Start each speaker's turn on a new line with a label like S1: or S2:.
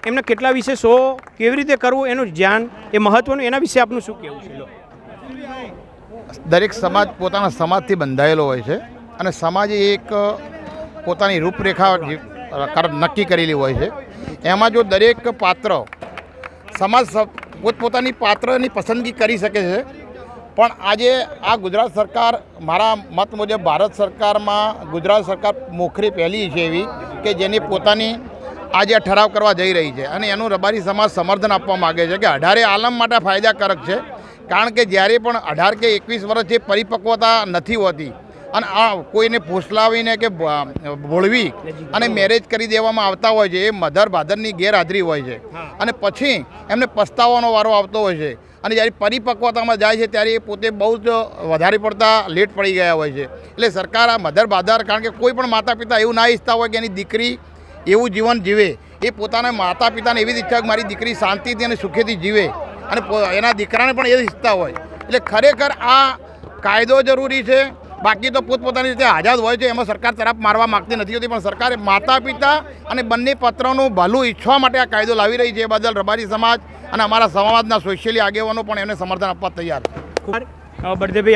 S1: એમને કેટલા વિશે શો કેવી રીતે કરવું એનું ધ્યાન એ મહત્ત્વનું, એના વિશે આપનું શું કહેવું છે?
S2: દરેક સમાજ પોતાના સમાજથી બંધાયેલો હોય છે અને સમાજે એક પોતાની રૂપરેખા નક્કી કરેલી હોય છે. એમાં જો દરેક પાત્ર સમાજ પોતપોતાની પાત્રની પસંદગી કરી શકે છે. પણ આજે આ ગુજરાત સરકાર, મારા મત મુજબ ભારત સરકારમાં ગુજરાત સરકાર મોખરે પહેલી છે એવી કે જેની પોતાની આજે આ ઠરાવ કરવા જઈ રહી છે અને એનું રબારી સમાજ સમર્થન આપવા માગે છે કે 18 આલમ માટે ફાયદાકારક છે. કારણ કે જ્યારે પણ 18 કે 21 વર્ષ જે પરિપક્વતા નથી હોતી અને આ કોઈને ફોસલાવીને કે ભોળવી અને મેરેજ કરી દેવામાં આવતા હોય છે, એ મધર ફાધરની ગેરહાજરી હોય છે અને પછી એમને પસ્તાવાનો વારો આવતો હોય છે. અને જ્યારે પરિપક્વતામાં જાય છે ત્યારે એ પોતે બહુ જ વધારે પડતા લેટ પડી ગયા હોય છે. એટલે સરકાર આ મધર ફાધર, કારણ કે કોઈ પણ માતા પિતા એવું ના ઈચ્છતા હોય કે એની દીકરી એવું જીવન જીવે. એ પોતાના માતા પિતાને એવી ઈચ્છા કે મારી દીકરી શાંતિથી અને સુખેથી જીવે અને એના દીકરાને પણ એ ઈચ્છતા હોય. એટલે ખરેખર આ કાયદો જરૂરી છે. બાકી તો પોતપોતાની રીતે આઝાદ હોય છે, એમાં સરકાર તરફ મારવા માગતી નથી હોતી. પણ સરકારે માતા પિતા અને બંને પત્રનું ભલું ઈચ્છવા માટે આ કાયદો લાવી રહી છે. એ બદલ રબારી સમાજ અને અમારા સમાજના સોશિયલી આગેવાનો પણ એને સમર્થન આપવા તૈયાર છે.
S1: બળદેવભાઈ